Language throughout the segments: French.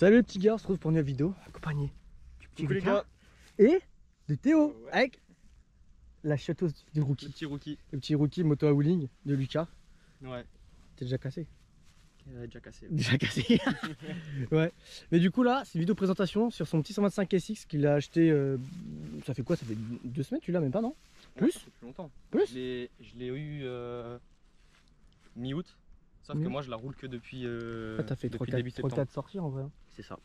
Salut les petits gars, on se retrouve pour une nouvelle vidéo accompagné du petit Coucou les gars. et de Théo Ouais. avec la châteause du Le rookie. petit rookie. Le petit rookie moto à wheeling de Lucas. Ouais. T'es déjà cassé? Il a déjà cassé. Déjà cassé. Ouais. Mais du coup là, c'est une vidéo présentation sur son petit 125 SX qu'il a acheté. Ça fait quoi? Ça fait 2 semaines tu l'as même pas, non? Plus? Ça fait plus longtemps. Plus? Je l'ai eu mi-août. Sauf que moi je la roule que depuis, T'as fait depuis début 3-4 septembre. sorties en vrai. C'est ça.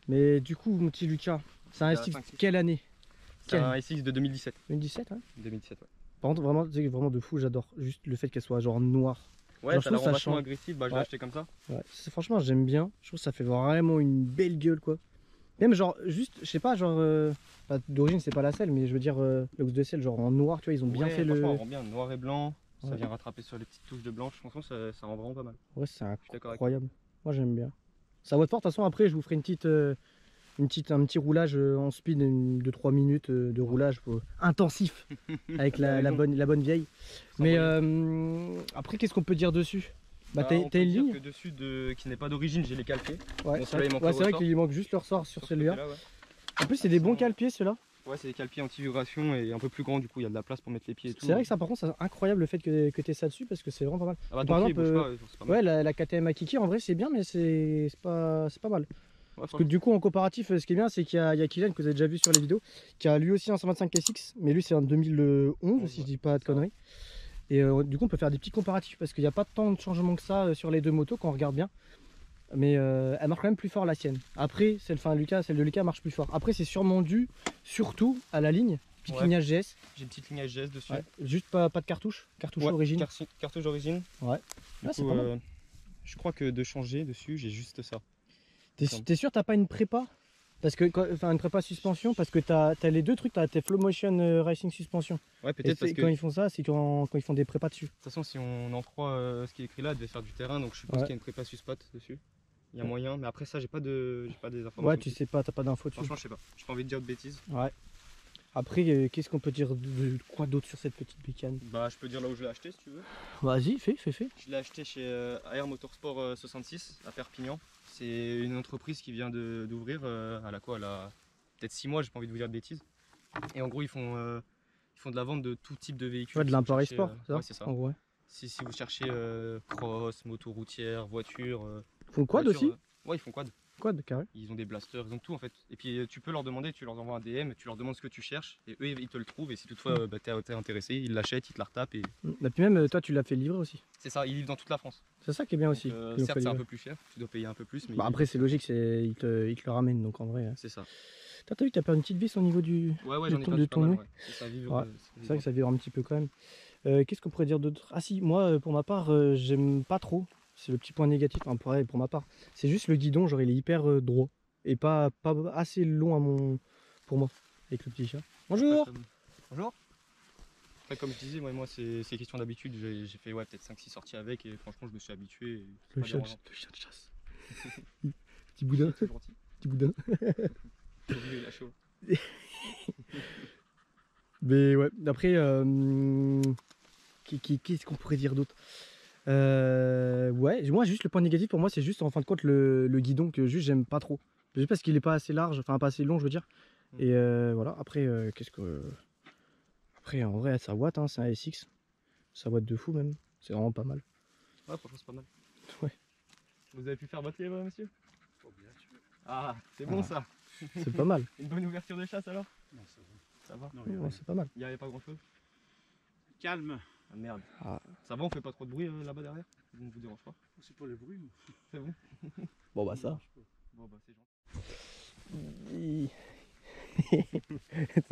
Mais du coup, mon petit Lucas, c'est un Il y a SX 5-6. quelle année? C'est un SX de 2017. 2017 hein? 2017 ouais. Par contre, vraiment, c'est vraiment de fou, j'adore. Juste le fait qu'elle soit genre noire. Ouais, Genre, ça je la trouve rend ça vachement change. agressif. Bah je l'ai Ouais. acheté comme ça. Ouais, franchement j'aime bien, je trouve que ça fait vraiment une belle gueule quoi. Même genre juste, je sais pas genre, bah, d'origine c'est pas la selle mais je veux dire l'ox de selle genre en noir tu vois ils ont bien Ouais, fait le... franchement, elle rend bien noir et blanc. Ça Ouais. vient rattraper sur les petites touches de blanche. Franchement ça rend vraiment pas mal. Ouais c'est suis d'accord avec incroyable, moi j'aime bien. Ça va de fort, de toute façon après je vous ferai un petit roulage en speed de 3 minutes de roulage intensif avec la bonne vieille. Sans Mais moyen. après qu'est-ce qu'on peut dire dessus? Bah On t'as peut une dire ligne que dessus qui n'est pas d'origine, j'ai les calqués. ouais, Bon, c'est celui-là, il manque ouais, le c'est vrai ressort. qu'il lui manque juste le ressort sur Sur ce celui-là. côté-là, ouais. En plus c'est des bons Sinon- cale-pieds ceux-là. Ouais, c'est des cale-pieds anti-vibration et un peu plus grand, du coup il y a de la place pour mettre les pieds et tout. C'est vrai que ça par contre c'est incroyable le fait que tu aies ça dessus parce que c'est vraiment pas mal. Ah bah, par ton pied, exemple, bouge pas, c'est pas mal. Ouais la KTM Akiki en vrai c'est bien mais c'est pas mal. Ouais, Parce que du coup en comparatif ce qui est bien c'est qu'il y a Kylian que vous avez déjà vu sur les vidéos qui a lui aussi un 125 SX mais lui c'est en 2011 si je dis pas de conneries. Et du coup on peut faire des petits comparatifs parce qu'il n'y a pas tant de changements que ça sur les deux motos quand on regarde bien. Mais elle marche quand même plus fort la sienne. Après celle de Lucas marche plus fort. Après c'est sûrement dû surtout à la ligne. Petite Ouais. ligne HGS. J'ai une petite ligne HGS dessus. Ouais. Juste pas de cartouche. Cartouche Ouais, origine. cartouche d'origine. Ouais. Du Ah, c'est coup, pas mal. je crois que de changer dessus, j'ai juste ça. T'es sûr t'as pas une prépa? Parce que enfin une prépa suspension parce que t'as les deux trucs, t'as tes Flow Motion Racing suspension. Ouais, Et peut-être parce que quand de ils font ça, c'est quand ils font des prépas dessus. toute façon, si on en croit ce qui est écrit là, elle devait faire du terrain, donc je suppose Ouais. qu'il y a une prépa suspot dessus. Il y a moyen, mais après ça, j'ai pas des informations. Ouais, tu sais pas, t'as pas d'infos dessus. Franchement, je sais pas. J'ai pas envie de dire de bêtises. Ouais. Après, qu'est-ce qu'on peut dire de quoi d'autre sur cette petite bécane? Bah, je peux dire là où je l'ai acheté si tu veux. Vas-y, fais. Je l'ai acheté chez AR Motorsport 66 à Perpignan. C'est une entreprise qui vient d'ouvrir elle a quoi? Elle a peut-être 6 mois, j'ai pas envie de vous dire de bêtises. Et en gros, ils font de la vente de tout type de véhicules. Ouais, de Si vous l'import-export, cherchez, ça? ouais, c'est ça. En vrai. Si vous cherchez cross, moto routière, voiture. Ils font quad voiture, aussi? ouais, ils font quad. Quad, carré. Ils ont des blasters, ils ont tout en fait. Et puis tu peux leur demander, tu leur envoies un DM, tu leur demandes ce que tu cherches et eux ils te le trouvent. Et si toutefois t'es intéressé, ils l'achètent, ils te la retapent. Et Et puis même, toi, tu l'as fait livrer aussi. c'est ça, ils livrent dans toute la France. C'est ça qui est bien aussi. Donc, qu'ils l'ont certes, fait c'est un livrer. peu plus cher, tu dois payer un peu plus. Mais Bah après, c'est logique, ils te le ramènent donc en vrai. c'est ça. T'as vu que t'as perdu une petite vis au niveau du. Ouais, de j'en ai ton- perdu de pas ton mal. nez. Ouais. Ça vibre, Ouais. C'est vrai que ça vibre un petit peu quand même. Qu'est-ce qu'on pourrait dire d'autre? Ah si, moi pour ma part, j'aime pas trop. C'est le petit point négatif, enfin, pour ma part. C'est juste le guidon, genre il est hyper droit. Et pas assez long pour moi. Avec le petit chat. Bonjour. Bonjour. Après, comme je disais, moi c'est question d'habitude. J'ai fait ouais, peut-être 5-6 sorties avec et franchement je me suis habitué. Et c'est Le pas chat dérangeant. de chasse. Petit boudin. C'est gentil. Petit boudin. Faut vivre, il a chaud. Mais ouais, après, qu'est-ce qu'on pourrait dire d'autre? Ouais, moi juste le point négatif pour moi c'est juste en fin de compte le guidon que juste j'aime pas trop. Juste parce qu'il est pas assez large, enfin pas assez long je veux dire. Et voilà, après Après en vrai ça watt, hein, c'est un SX. Ça watt de fou même, c'est vraiment pas mal. Ouais, franchement c'est pas mal. Ouais. Vous avez pu faire votre livre monsieur? Ah, c'est bon Ah. ça. C'est pas mal. Une bonne ouverture de chasse alors? Non, ça va. Ça va? Non, Ouais, c'est pas mal. Il n'y avait pas grand chose? calme. Ah merde. Ah. Ça va, on fait pas trop de bruit là-bas derrière? On ne vous dérange pas? C'est pas le bruit. C'est bon? Bon bah ça. Bon bah c'est gentil.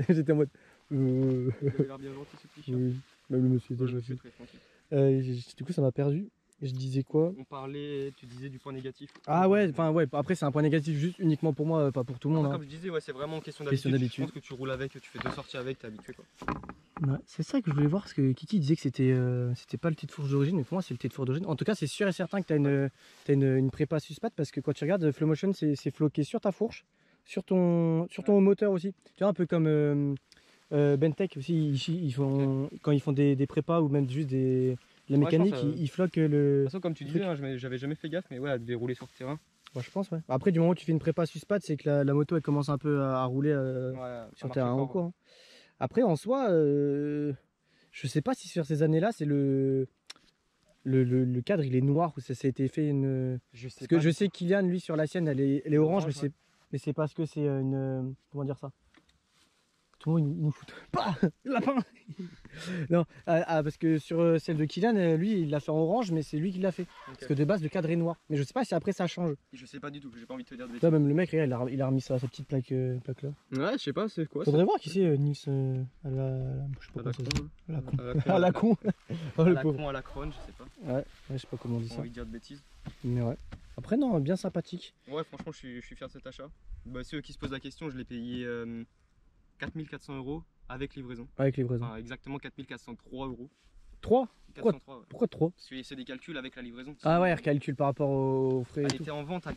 J'étais en mode... Vous avez l'air bien gentil ce petit chien. Oui, même le monsieur était Ouais, je suis gentil. très tranquille. Du coup ça m'a perdu. Je disais quoi? On parlait, tu disais du point négatif. Ah ouais, enfin ouais, après c'est un point négatif juste uniquement pour moi, pas pour tout le monde. Après, Hein. comme je disais, ouais, c'est vraiment question Question d'habitude. d'habitude. Je pense que tu roules avec, tu fais 2 sorties avec, t'es habitué quoi. Ouais, c'est ça que je voulais voir parce que Kiki disait que c'était pas le titre fourche d'origine, mais pour moi c'est le titre fourche d'origine. En tout cas, c'est sûr et certain que t'as une prépa suspat parce que quand tu regardes Flow Motion, c'est floqué sur ta fourche, sur ton moteur aussi. Tu vois, un peu comme Bentech aussi, quand ils font des prépas ou même juste la Ouais, mécanique, je pense, ils floquent De le. toute façon, comme tu disais, hein, j'avais jamais fait gaffe, mais ouais, elle devait rouler sur le terrain. Ouais, je pense, ouais. Après, du moment où tu fais une prépa suspad, c'est que la moto elle commence un peu à rouler Ouais, sur ça terrain marche en fort, cours. Hein. Après, en soi, je sais pas si sur ces années-là, c'est le cadre il est noir ou ça a été fait une. Je sais Parce que pas je du sais tout. Kylian, lui, sur la sienne, elle est orange, Orange, ouais. mais c'est parce que c'est une. Comment dire ça? Tout le monde il nous fout. Pas lapin. Non, parce que sur celle de Kylian, lui, il l'a fait en orange, mais c'est lui qui l'a fait. Ok. Parce que de base, le cadre est noir. Mais je sais pas si après ça change. Je sais pas du tout, j'ai pas envie de te dire de Là, bêtises. même le mec, regarde, il a remis sa petite plaque, plaque là. Ouais, je sais pas, c'est quoi Faudrait voir qui c'est Nils je sais pas comment ça se dit. À la con. À la con. Oh, À le la pauvre. con, à la crone, je sais pas. Ouais, je sais pas comment on dit J'ai ça. pas envie de dire de bêtises. Mais ouais. Après, non, bien sympathique. Ouais, franchement, je suis fier de cet achat. Bah, ceux qui se posent la question, je l'ai payé 4400 € avec livraison. Avec livraison. Enfin, exactement 4403 €. 3 403, ouais. Pourquoi 3? Parce que c'est des calculs avec la livraison. Ah ouais, elle recalcule par rapport aux frais et Elle tout. était en vente à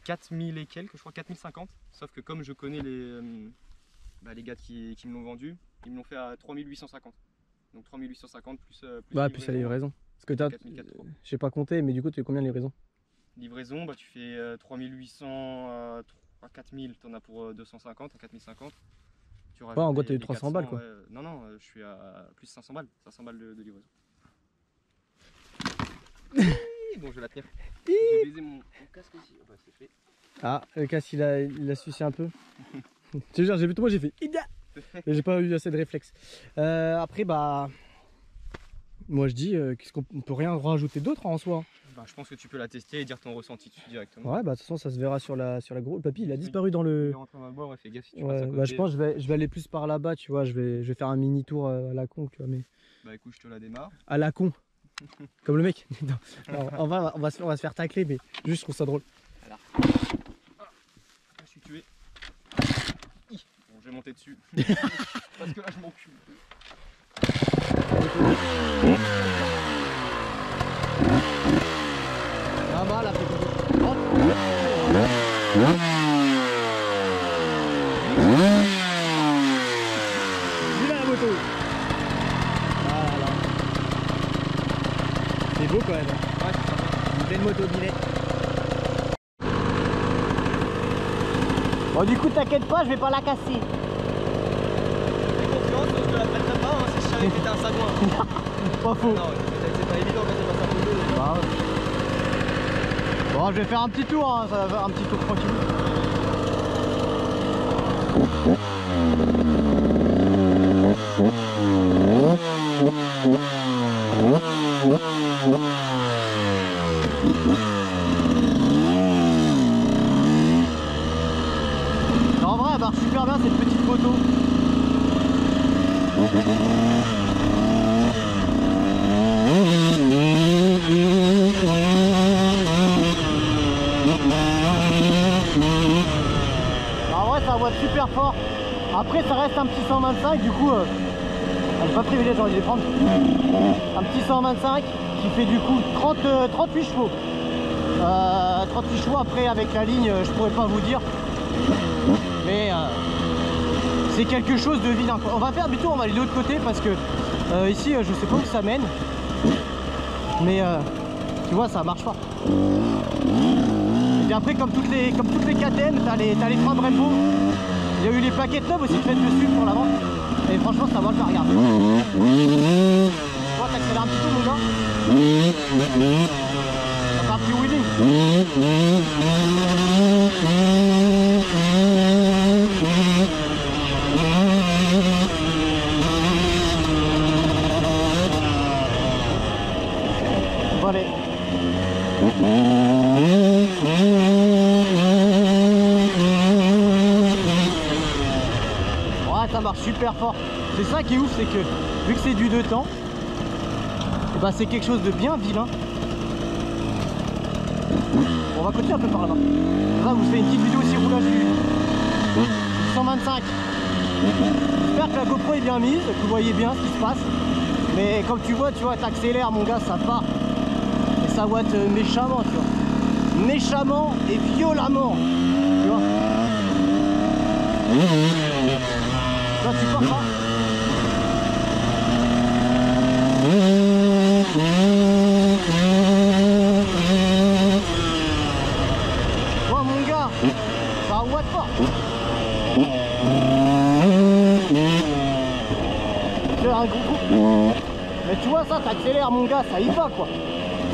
4000 et quelques, je crois 4050. Sauf que comme je connais les gars qui me l'ont vendu, ils me l'ont fait à 3850. Donc 3850 plus Ouais, plus la livraison. Parce que t'as. 4004. Je sais pas compter, mais du coup, tu fais combien de livraison? Livraison, bah, tu fais 3800 à 4000, t'en as pour 250 à 4050. Tu rajoutes en gros, t'as eu les 300 balles, quoi. ouais. Non, non, je suis à plus 500 balles. 500 balles de livraison. Bon, je vais la tenir. J'ai baisé mon casque aussi. Oh, bah, c'est fait. Ah, le casse, il a sucé un peu. Je te jure, j'ai vu tout, moi j'ai fait Ida. Mais j'ai pas eu assez de réflexe. Après, bah. Moi je dis, qu'est-ce qu'on peut rien rajouter d'autre en soi. Bah, je pense que tu peux la tester et dire ton ressenti dessus directement. Ouais, bah de toute façon, ça se verra sur la grosse. Le papy, il a disparu dans Il le. est rentré dans ma boîte, ouais, fais gaffe si tu Ouais, passes à bah, côté. je pense que je vais aller plus par là-bas, tu vois. Je vais faire un mini tour à la con, tu vois. Mais Bah, écoute, je te la démarre. à la con. Comme le mec. Non, on va se faire tacler, mais juste je trouve ça drôle. Je suis tué. Bon, je vais monter dessus. Parce que là, je m'encule. Ah bah là, il a la moto. Voilà. C'est beau quand même. Ouais, c'est sympa. Une belle moto bilet. Bon du coup t'inquiète pas, je vais pas la casser. Fais confiance, je te la prêterai pas si je savais que t'étais un sagouin. Pas faux. Non, c'est pas évident quand c'est pas ça pour nous. Bah ouais. Bon, je vais faire un petit tour, hein, ça va faire un petit tour tranquille. En vrai, elle marche super bien cette petite moto. En vrai, ça voit super fort. Après, ça reste un petit 125, du coup, elle est pas privilégiée, j'ai envie de les prendre. Un petit 125 qui fait du coup 38 chevaux. 38 chevaux, après, avec la ligne, je pourrais pas vous dire. Mais c'est quelque chose de vilain, quoi. On va faire du tour, on va aller de l'autre côté parce que ici, je sais pas où ça mène. Mais tu vois, ça marche pas. Et après, comme toutes les KTM, t'as les freins Brembo. Il y a eu les plaquettes neuves aussi faites dessus pour l'avant. Et franchement, ça va le faire, regarde. Tu vois, t'accélères un petit peu, mon gars. Ça fait un petit wheeling. Bon, allez. Ouais, ça marche super fort. C'est ça qui est ouf, c'est que vu que c'est du 2 temps, et bah c'est quelque chose de bien vilain. On va continuer un peu par là-bas. Là, vous faites une petite vidéo aussi roulage du 125. J'espère que la GoPro est bien mise, que vous voyez bien ce qui se passe. Mais comme tu vois, t'accélères, mon gars, ça part. Et ça watt méchamment, tu vois. Méchamment et violemment. Tu vois. Là, tu pars pas. C'est un gros coup. Mais tu vois ça, t'accélères mon gars, ça y va quoi.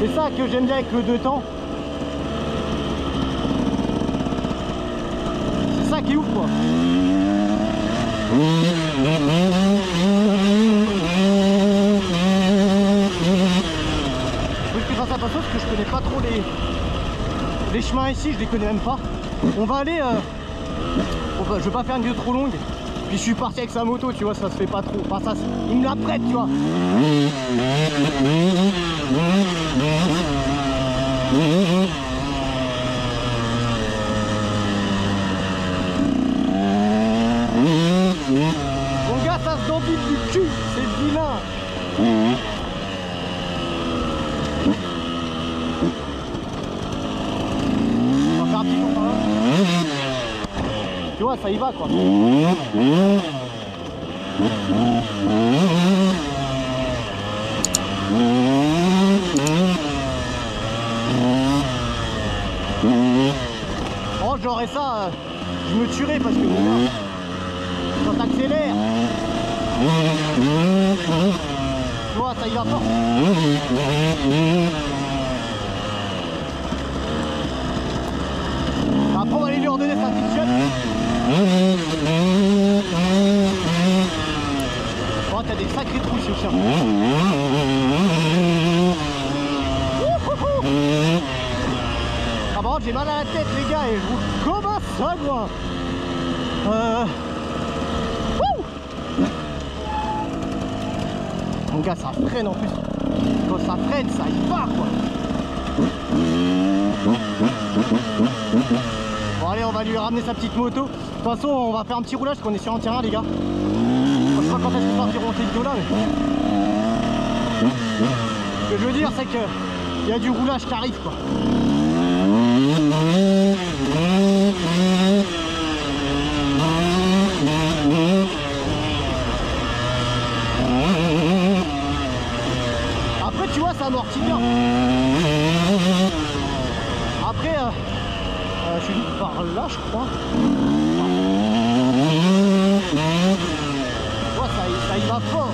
C'est ça que j'aime bien avec le 2 temps. C'est ça qui est ouf quoi. Je vais grâce à parce que je connais pas trop les chemins ici, je les connais même pas. On va aller, je vais pas faire une vidéo trop longue. Puis je suis parti avec sa moto, tu vois, ça se fait pas trop. Enfin, ça, il me la prête, tu vois. Mon gars, ça se dentille du cul, c'est vilain. On va faire un petit tour par là. Tu vois, ça y va quoi. Oh, j'aurais ça, je me tuerais parce que mon gars, quand t'accélères, tu vois, ça y va fort. Après, on va aller lui redonner sa petite chute. Oh, t'as des sacrés trous ce chien. Ah, par contre, j'ai mal à la tête, les gars, et je vous comme un seul, moi. Mon gars, ça freine en plus. Quand ça freine, ça y va, quoi. Bon allez, on va lui ramener sa petite moto. De toute façon, on va faire un petit roulage parce qu'on est sur un terrain, les gars. Je sais pas quand est-ce que sortiront ces vidéos là, mais... Ce que je veux dire, c'est que il y a du roulage qui arrive, quoi. Après, tu vois, ça amortit bien. Après, je suis par là, je crois. Tu vois, ça y va fort.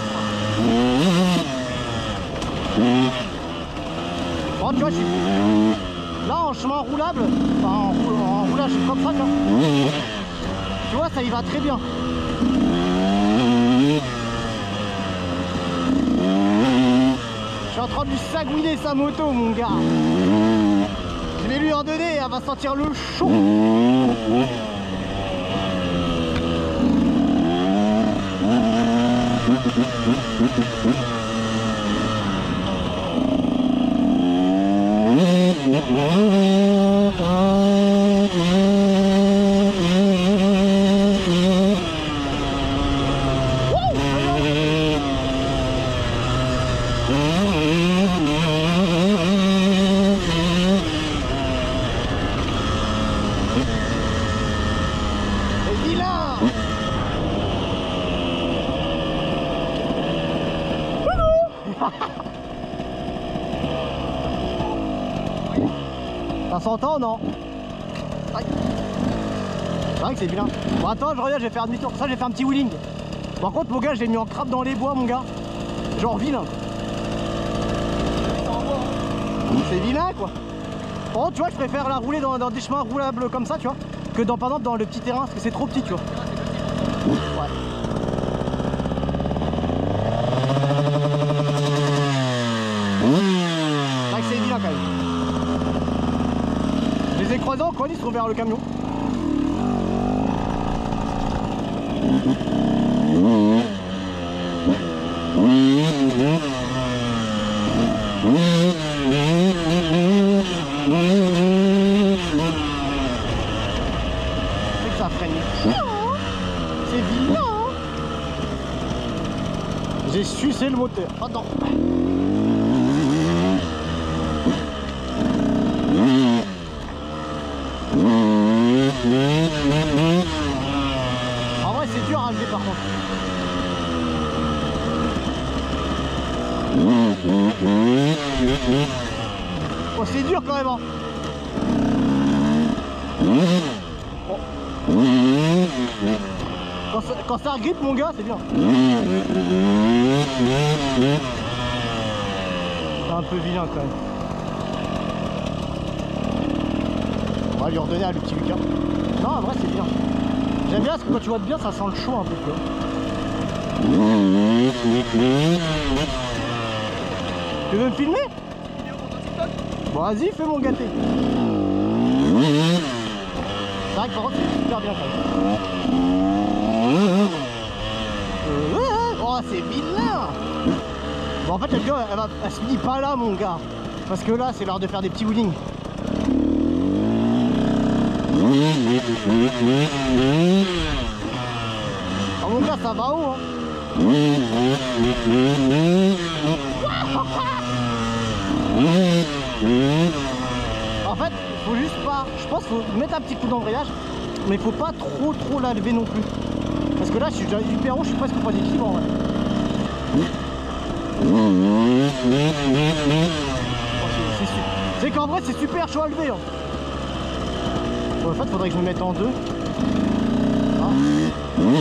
Bon, tu vois, je suis là en chemin roulable, enfin en roulage comme ça, tu vois, ça y va très bien. Je suis en train de lui sagouiner sa moto, mon gars. Je vais lui en donner, elle va sentir le chaud. Ça s'entend, non? Aïe. C'est vrai que c'est bien. Bon, attends, je reviens, je vais faire demi-tour. Ça, j'ai fait un petit wheeling. Par contre, mon gars, je l'ai mis en crabe dans les bois, mon gars. Genre vilain. C'est vilain, quoi. Par contre, tu vois, je préfère la rouler dans des chemins roulables comme ça, tu vois, que dans, par exemple, dans le petit terrain, parce que c'est trop petit, tu vois. Ouais. C'est vrai que c'est vilain, quand même. Je les ai croisés en coin, ils sont vers le camion. C'est que ça freine. C'est vilain. J'ai sucé le moteur. Attends. En vrai, c'est dur à lever par contre. Oh, c'est dur quand même, hein. Oh. Quand ça grippe mon gars, c'est bien. C'est un peu vilain quand même. On va lui redonner à le petit Lucas. Non, en vrai c'est bien. J'aime bien parce que quand tu vois de bien, ça sent le chaud un peu quoi. Tu veux me filmer? Bon vas-y, fais mon gâté. C'est vrai que par contre c'est super bien quand même. Oh c'est vilain. Bon en fait la vidéo elle se finit pas là mon gars. Parce que là c'est l'heure de faire des petits wheelings. Oh mon gars ça va haut hein. En fait faut juste pas, je pense qu'il faut mettre un petit coup d'embrayage. Mais faut pas trop la lever non plus. Parce que là je suis déjà hyper haut, je suis presque pas d'équilibre en vrai. C'est qu'en vrai c'est super chaud à lever hein. Bon, en fait faudrait que je me mette en deux. Ah. Je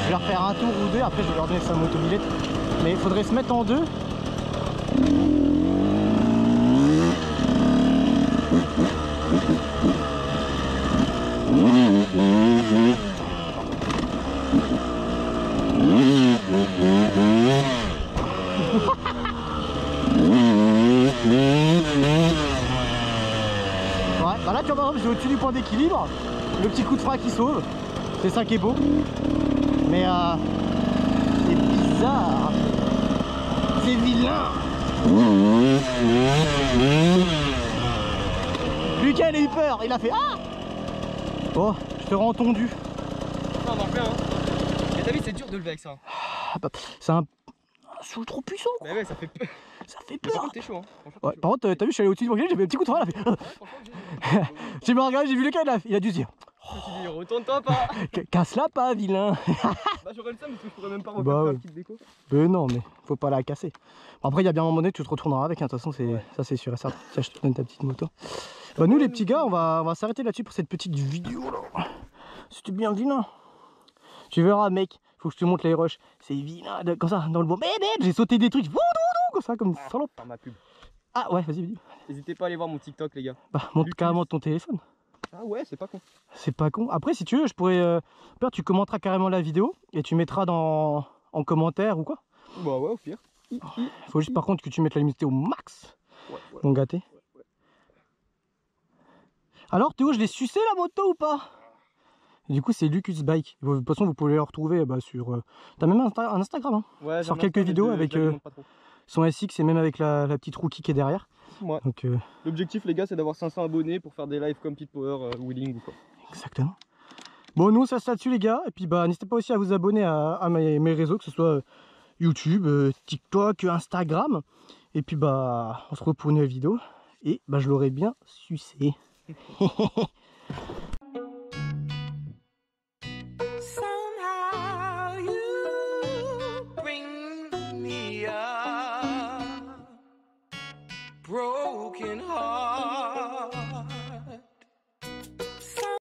vais leur faire un tour ou deux, après je vais leur donner sa motobilette. Mais il faudrait se mettre en deux. Ouais, bah là tu vois par exemple je suis au-dessus du point d'équilibre, le petit coup de frein qui sauve, c'est ça qui est beau. Mais c'est bizarre, c'est vilain. Lucas il a eu peur, il a fait ah. Oh, je te rends tondu. Non, on en refait un. Mais t'as vu, c'est dur de lever avec ça. C'est un sous trop puissant. Mais ouais, ça fait peur. Ça fait Mais par peur. contre, t'es chaud. Hein. Ouais, par contre, t'as vu, je suis allé au-dessus du point, j'ai fait un petit coup de frein, il a fait. Ouais, franchement, J'ai bien regardé, j'ai vu Lucas, il a dû se dire. je me suis dit, retourne-toi pas. Casse-la pas, vilain. Bah, j'aurais le seum parce que je pourrais même pas refaire Bah ouais. la petite déco. Non, mais faut pas la casser. Bon, après, il y a bien un moment donné, tu te retourneras avec, hein. De toute façon, ça c'est sûr et certain. Tiens, je te donne ta petite moto. Bah, nous, les petits gars, on va s'arrêter là-dessus pour cette petite vidéo là. C'était bien vilain. Tu verras, mec, faut que je te montre les rushs. C'est vilain, comme ça, dans le bois. J'ai sauté des trucs, comme ça, comme une salope. Par ma pub. Ah ouais, vas-y. N'hésitez pas à aller voir mon TikTok, les gars. Bah, montre carrément ton téléphone. Ah ouais, c'est pas con. C'est pas con. Après, si tu veux, je pourrais. Père, tu commenteras carrément la vidéo et tu mettras en commentaire ou quoi. Bah ouais, au pire. Faut juste par contre que tu mettes la luminosité au max. Ouais. Mon gâté. Ouais. Alors Théo, je l'ai sucé la moto ou pas? Et du coup c'est Lucas Bike. De toute façon vous pouvez le retrouver sur... T'as même un Instagram hein. Ouais, sur quelques vidéos avec son SX et même avec la petite rookie qui est derrière. Ouais. Donc, l'objectif les gars c'est d'avoir 500 abonnés pour faire des lives comme Pit Power, Wheeling ou quoi. Exactement. Bon nous ça se là-dessus les gars. Et puis bah n'hésitez pas aussi à vous abonner à mes réseaux, que ce soit YouTube, TikTok, Instagram. Et puis bah on se retrouve pour une nouvelle vidéo. Et bah je l'aurai bien sucé.